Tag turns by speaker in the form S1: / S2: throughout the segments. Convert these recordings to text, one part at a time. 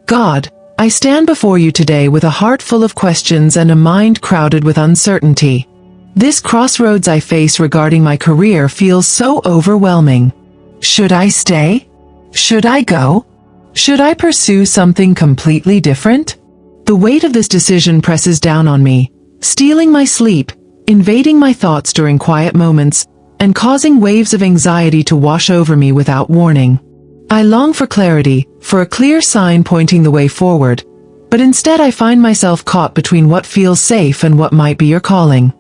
S1: God, I stand before you today with a heart full of questions and a mind crowded with uncertainty. This crossroads I face regarding my career feels so overwhelming. Should I stay? Should I go? Should I pursue something completely different? The weight of this decision presses down on me, stealing my sleep, invading my thoughts during quiet moments, and causing waves of anxiety to wash over me without warning. I long for clarity, for a clear sign pointing the way forward, but instead I find myself caught between what feels safe and what might be your calling.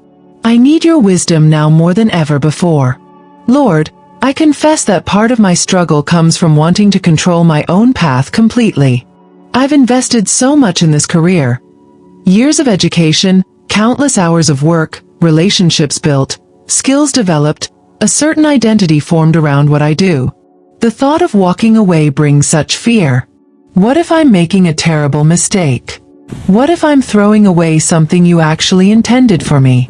S1: I need your wisdom now more than ever before. Lord, I confess that part of my struggle comes from wanting to control my own path completely. I've invested so much in this career. Years of education, countless hours of work, relationships built, skills developed, a certain identity formed around what I do. The thought of walking away brings such fear. What if I'm making a terrible mistake? What if I'm throwing away something you actually intended for me?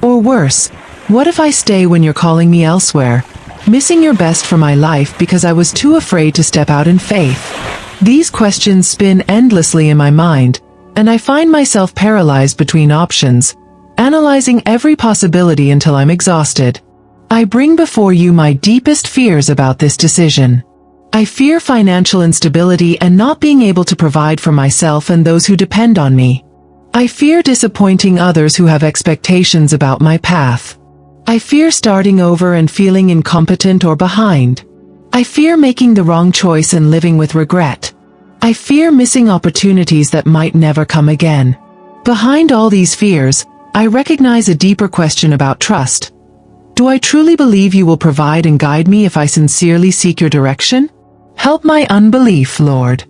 S1: Or worse, what if I stay when you're calling me elsewhere, missing your best for my life because I was too afraid to step out in faith? These questions spin endlessly in my mind, and I find myself paralyzed between options, analyzing every possibility until I'm exhausted. I bring before you my deepest fears about this decision. I fear financial instability and not being able to provide for myself and those who depend on me. I fear disappointing others who have expectations about my path. I fear starting over and feeling incompetent or behind. I fear making the wrong choice and living with regret. I fear missing opportunities that might never come again. Behind all these fears, I recognize a deeper question about trust. Do I truly believe you will provide and guide me if I sincerely seek your direction? Help my unbelief, Lord.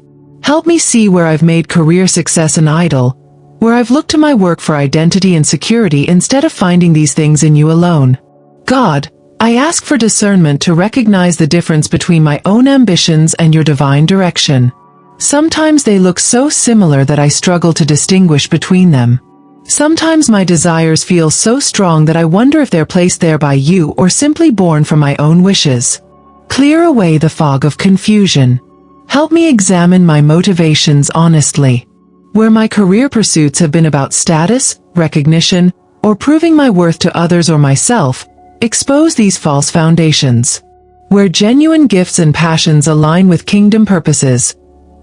S1: Help me see where I've made career success an idol, where I've looked to my work for identity and security instead of finding these things in you alone. God, I ask for discernment to recognize the difference between my own ambitions and your divine direction. Sometimes they look so similar that I struggle to distinguish between them. Sometimes my desires feel so strong that I wonder if they're placed there by you or simply born from my own wishes. Clear away the fog of confusion. Help me examine my motivations honestly. Where my career pursuits have been about status, recognition, or proving my worth to others or myself, expose these false foundations. Where genuine gifts and passions align with kingdom purposes,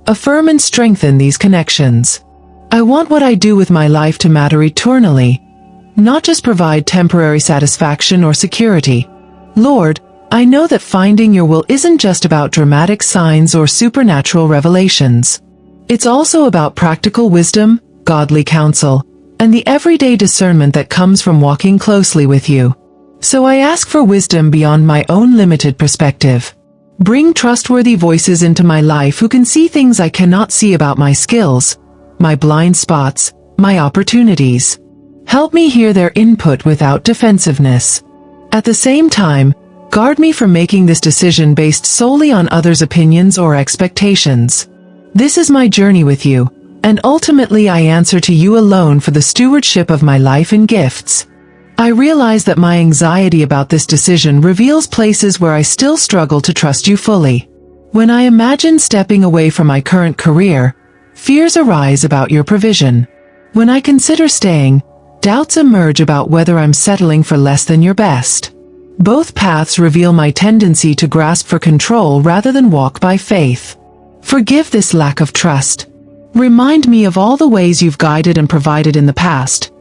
S1: affirm and strengthen these connections. I want what I do with my life to matter eternally, not just provide temporary satisfaction or security. Lord, I know that finding your will isn't just about dramatic signs or supernatural revelations. It's also about practical wisdom, godly counsel, and the everyday discernment that comes from walking closely with you. So I ask for wisdom beyond my own limited perspective. Bring trustworthy voices into my life who can see things I cannot see about my skills, my blind spots, my opportunities. Help me hear their input without defensiveness. At the same time, guard me from making this decision based solely on others' opinions or expectations. This is my journey with you, and ultimately I answer to you alone for the stewardship of my life and gifts. I realize that my anxiety about this decision reveals places where I still struggle to trust you fully. When I imagine stepping away from my current career, fears arise about your provision. When I consider staying, doubts emerge about whether I'm settling for less than your best. Both paths reveal my tendency to grasp for control rather than walk by faith. Forgive this lack of trust. Remind me of all the ways you've guided and provided in the past.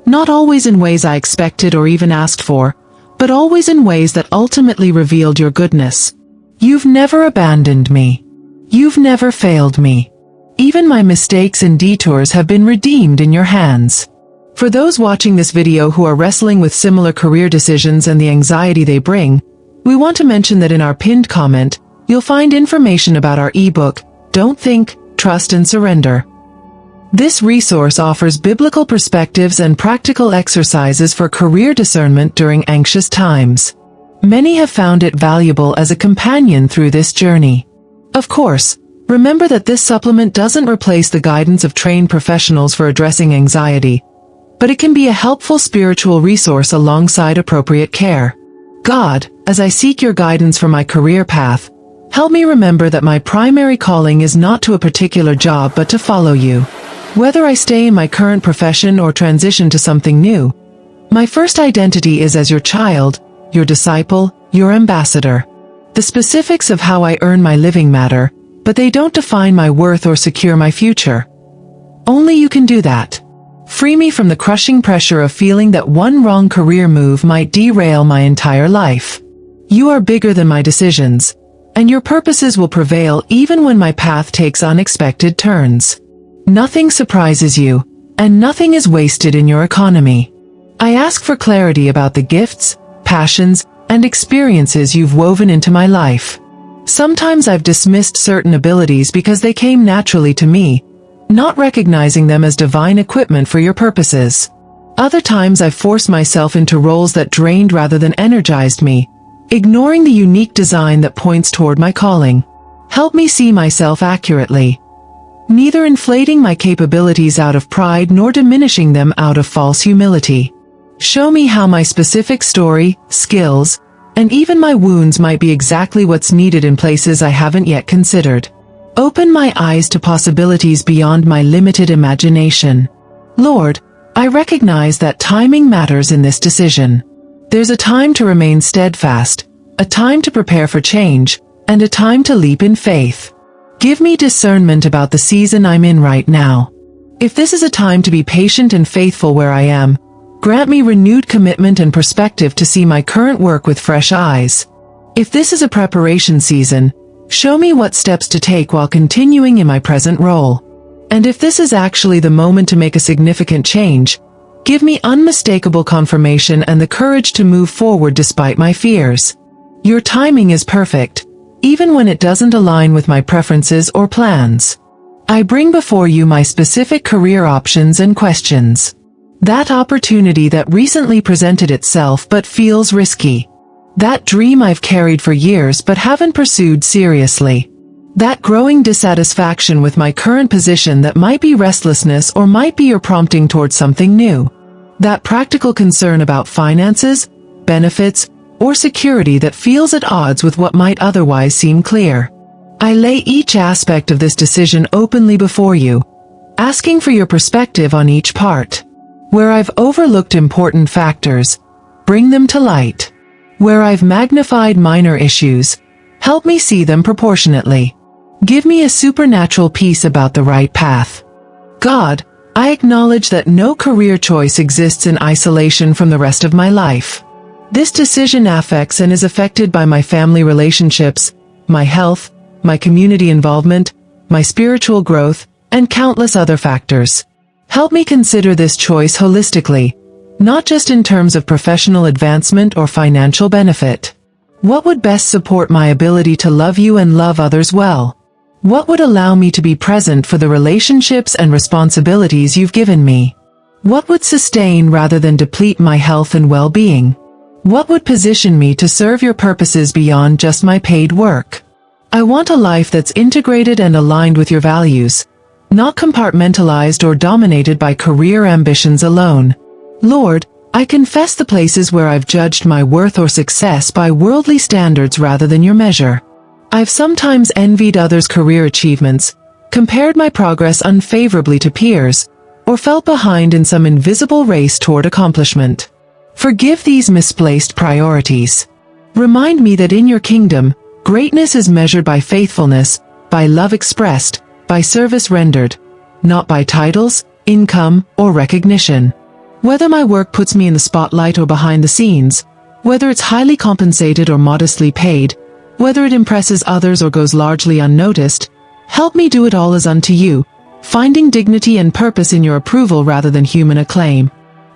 S1: Not always in ways I expected or even asked for, but always in ways that ultimately revealed your goodness. You've never abandoned me. You've never failed me. Even my mistakes and detours have been redeemed in your hands. For those watching this video who are wrestling with similar career decisions and the anxiety they bring, we want to mention that in our pinned comment, you'll find information about our ebook, Don't Think, Trust and Surrender. This resource offers biblical perspectives and practical exercises for career discernment during anxious times. Many have found it valuable as a companion through this journey. Of course, remember that this supplement doesn't replace the guidance of trained professionals for addressing anxiety, but it can be a helpful spiritual resource alongside appropriate care. God, as I seek your guidance for my career path, Help me remember that my primary calling is not to a particular job but to follow you. Whether I stay in my current profession or transition to something new, my first identity is as your child, your disciple, your ambassador. The specifics of how I earn my living matter, but they don't define my worth or secure my future. Only you can do that. Free me from the crushing pressure of feeling that one wrong career move might derail my entire life. You are bigger than my decisions, and your purposes will prevail even when my path takes unexpected turns. Nothing surprises you, and nothing is wasted in your economy. I ask for clarity about the gifts, passions, and experiences you've woven into my life. Sometimes I've dismissed certain abilities because they came naturally to me, not recognizing them as divine equipment for your purposes. Other times I've forced myself into roles that drained rather than energized me, ignoring the unique design that points toward my calling. Help me see myself accurately, neither inflating my capabilities out of pride nor diminishing them out of false humility. Show me how my specific story, skills, and even my wounds might be exactly what's needed in places I haven't yet considered. Open my eyes to possibilities beyond my limited imagination. Lord, I recognize that timing matters in this decision. There's a time to remain steadfast, a time to prepare for change, and a time to leap in faith. Give me discernment about the season I'm in right now. If this is a time to be patient and faithful where I am, grant me renewed commitment and perspective to see my current work with fresh eyes. If this is a preparation season, show me what steps to take while continuing in my present role. And if this is actually the moment to make a significant change, give me unmistakable confirmation and the courage to move forward despite my fears. Your timing is perfect, even when it doesn't align with my preferences or plans. I bring before you my specific career options and questions. That opportunity that recently presented itself but feels risky. That dream I've carried for years but haven't pursued seriously. That growing dissatisfaction with my current position that might be restlessness or might be your prompting towards something new. That practical concern about finances, benefits, or security that feels at odds with what might otherwise seem clear. I lay each aspect of this decision openly before you, asking for your perspective on each part. Where I've overlooked important factors, bring them to light. Where I've magnified minor issues, help me see them proportionately. Give me a supernatural peace about the right path. God, I acknowledge that no career choice exists in isolation from the rest of my life. This decision affects and is affected by my family relationships, my health, my community involvement, my spiritual growth, and countless other factors. Help me consider this choice holistically, not just in terms of professional advancement or financial benefit. What would best support my ability to love you and love others well? What would allow me to be present for the relationships and responsibilities you've given me? What would sustain rather than deplete my health and well-being? What would position me to serve your purposes beyond just my paid work? I want a life that's integrated and aligned with your values, not compartmentalized or dominated by career ambitions alone. Lord, I confess the places where I've judged my worth or success by worldly standards rather than your measure. I've sometimes envied others' career achievements, compared my progress unfavorably to peers, or felt behind in some invisible race toward accomplishment. Forgive these misplaced priorities. Remind me that in your kingdom, greatness is measured by faithfulness, by love expressed, by service rendered, not by titles, income, or recognition. Whether my work puts me in the spotlight or behind the scenes, whether it's highly compensated or modestly paid, whether it impresses others or goes largely unnoticed, help me do it all as unto you, finding dignity and purpose in your approval rather than human acclaim.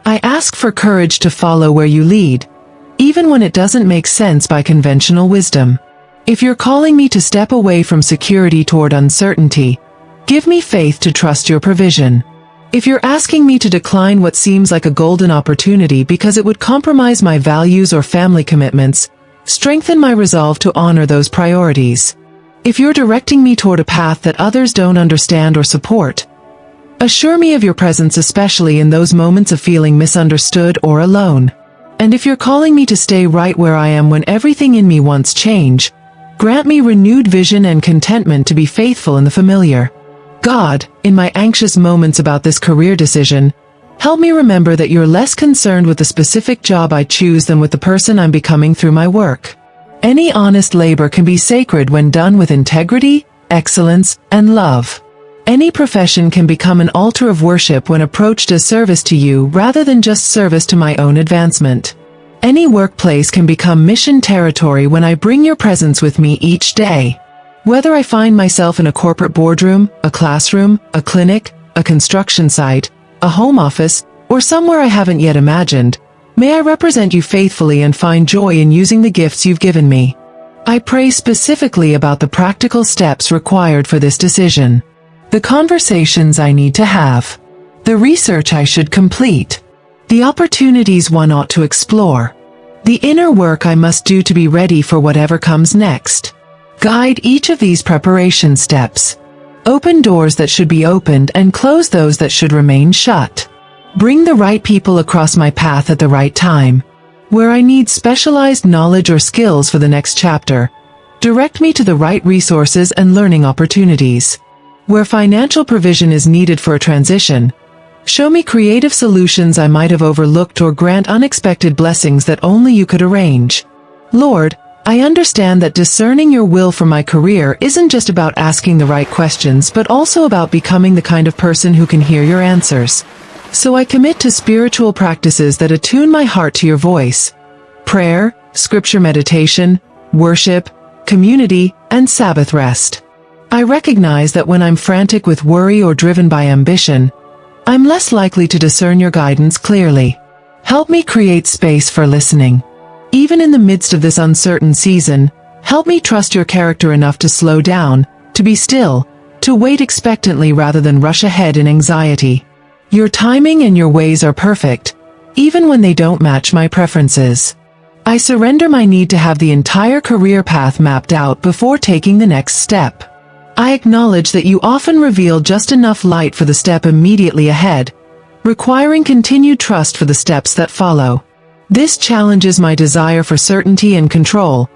S1: I ask for courage to follow where you lead, even when it doesn't make sense by conventional wisdom. If you're calling me to step away from security toward uncertainty, give me faith to trust your provision. If you're asking me to decline what seems like a golden opportunity because it would compromise my values or family commitments, strengthen my resolve to honor those priorities. If you're directing me toward a path that others don't understand or support, assure me of your presence, especially in those moments of feeling misunderstood or alone. And if you're calling me to stay right where I am when everything in me wants change, Grant me renewed vision and contentment to be faithful in the familiar. God, in my anxious moments about this career decision, help me remember that you're less concerned with the specific job I choose than with the person I'm becoming through my work. Any honest labor can be sacred when done with integrity, excellence, and love. Any profession can become an altar of worship when approached as service to you rather than just service to my own advancement. Any workplace can become mission territory when I bring your presence with me each day. Whether I find myself in a corporate boardroom, a classroom, a clinic, a construction site, a home office, or somewhere I haven't yet imagined, may I represent you faithfully and find joy in using the gifts you've given me. I pray specifically about the practical steps required for this decision. The conversations I need to have. The research I should complete. The opportunities one ought to explore. The inner work I must do to be ready for whatever comes next. Guide each of these preparation steps. Open doors that should be opened and close those that should remain shut. Bring the right people across my path at the right time. Where I need specialized knowledge or skills for the next chapter, direct me to the right resources and learning opportunities. Where financial provision is needed for a transition, show me creative solutions I might have overlooked or grant unexpected blessings that only you could arrange. Lord, I understand that discerning your will for my career isn't just about asking the right questions but also about becoming the kind of person who can hear your answers. So I commit to spiritual practices that attune my heart to your voice. Prayer, scripture meditation, worship, community, and Sabbath rest. I recognize that when I'm frantic with worry or driven by ambition, I'm less likely to discern your guidance clearly. Help me create space for listening. Even in the midst of this uncertain season, help me trust your character enough to slow down, to be still, to wait expectantly rather than rush ahead in anxiety. Your timing and your ways are perfect, even when they don't match my preferences. I surrender my need to have the entire career path mapped out before taking the next step. I acknowledge that you often reveal just enough light for the step immediately ahead, requiring continued trust for the steps that follow. This challenges my desire for certainty and control,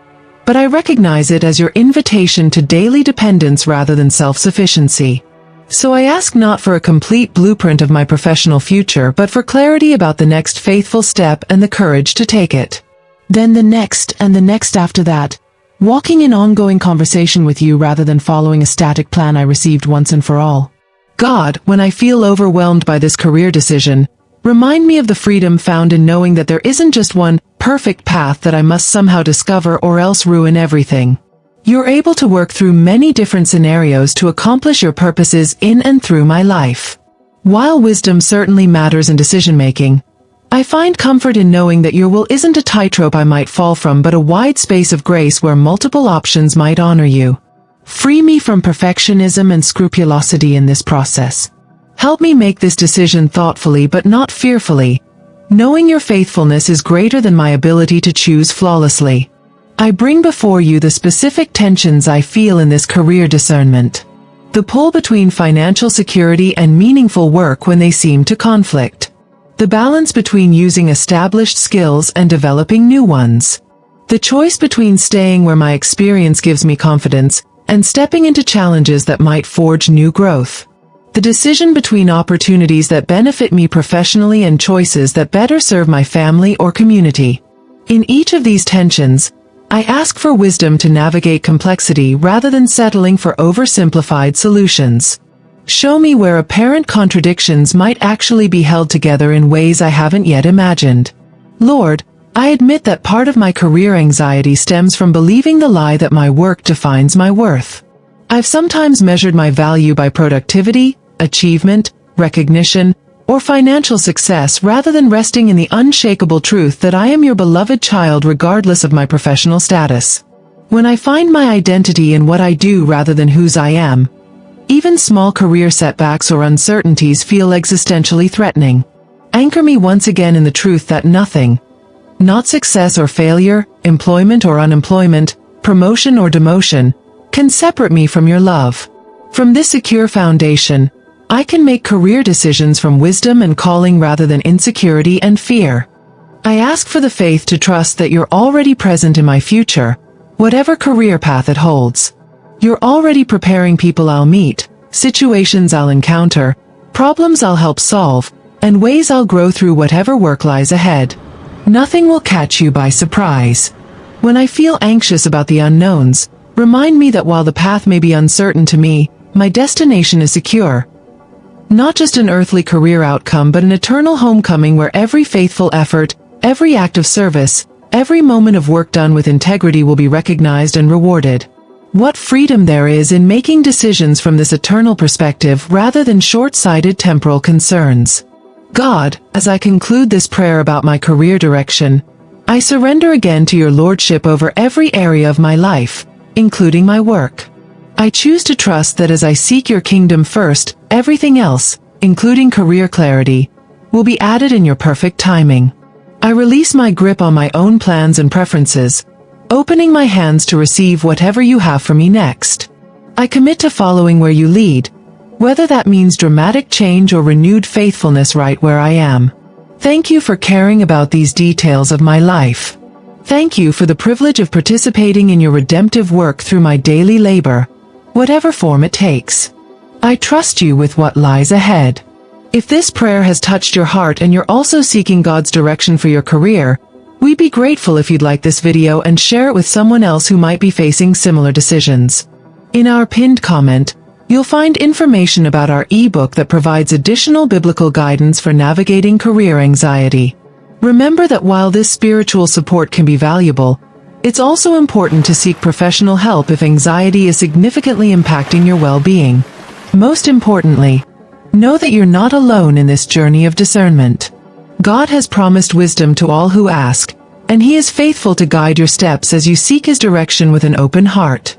S1: but I recognize it as your invitation to daily dependence rather than self-sufficiency. So I ask not for a complete blueprint of my professional future, but for clarity about the next faithful step and the courage to take it. Then the next and the next after that, walking in ongoing conversation with you rather than following a static plan I received once and for all. God, when I feel overwhelmed by this career decision, remind me of the freedom found in knowing that there isn't just one perfect path that I must somehow discover or else ruin everything. You're able to work through many different scenarios to accomplish your purposes in and through my life. While wisdom certainly matters in decision-making, I find comfort in knowing that your will isn't a tightrope I might fall from but a wide space of grace where multiple options might honor you. Free me from perfectionism and scrupulosity in this process. Help me make this decision thoughtfully but not fearfully, knowing your faithfulness is greater than my ability to choose flawlessly. I bring before you the specific tensions I feel in this career discernment. The pull between financial security and meaningful work when they seem to conflict. The balance between using established skills and developing new ones. The choice between staying where my experience gives me confidence and stepping into challenges that might forge new growth. The decision between opportunities that benefit me professionally and choices that better serve my family or community. In each of these tensions, I ask for wisdom to navigate complexity rather than settling for oversimplified solutions. Show me where apparent contradictions might actually be held together in ways I haven't yet imagined. Lord, I admit that part of my career anxiety stems from believing the lie that my work defines my worth. I've sometimes measured my value by productivity, achievement, recognition, or financial success rather than resting in the unshakable truth that I am your beloved child regardless of my professional status. When I find my identity in what I do rather than whose I am, even small career setbacks or uncertainties feel existentially threatening. Anchor me once again in the truth that nothing, not success or failure, employment or unemployment, promotion or demotion, can separate me from your love. From this secure foundation, I can make career decisions from wisdom and calling rather than insecurity and fear. I ask for the faith to trust that you're already present in my future, whatever career path it holds. You're already preparing people I'll meet, situations I'll encounter, problems I'll help solve, and ways I'll grow through whatever work lies ahead. Nothing will catch you by surprise. When I feel anxious about the unknowns, remind me that while the path may be uncertain to me, my destination is secure. Not just an earthly career outcome, but an eternal homecoming where every faithful effort, every act of service, every moment of work done with integrity will be recognized and rewarded. What freedom there is in making decisions from this eternal perspective rather than short-sighted temporal concerns. God, as I conclude this prayer about my career direction, I surrender again to your lordship over every area of my life, including my work. I choose to trust that as I seek your kingdom first, everything else, including career clarity, will be added in your perfect timing. I release my grip on my own plans and preferences, opening my hands to receive whatever you have for me next. I commit to following where you lead, whether that means dramatic change or renewed faithfulness right where I am. Thank you for caring about these details of my life. Thank you for the privilege of participating in your redemptive work through my daily labor, whatever form it takes. I trust you with what lies ahead. If this prayer has touched your heart and you're also seeking God's direction for your career, we'd be grateful if you'd like this video and share it with someone else who might be facing similar decisions. In our pinned comment, you'll find information about our ebook that provides additional biblical guidance for navigating career anxiety. Remember that while this spiritual support can be valuable, it's also important to seek professional help if anxiety is significantly impacting your well-being. Most importantly, know that you're not alone in this journey of discernment. God has promised wisdom to all who ask, and He is faithful to guide your steps as you seek His direction with an open heart.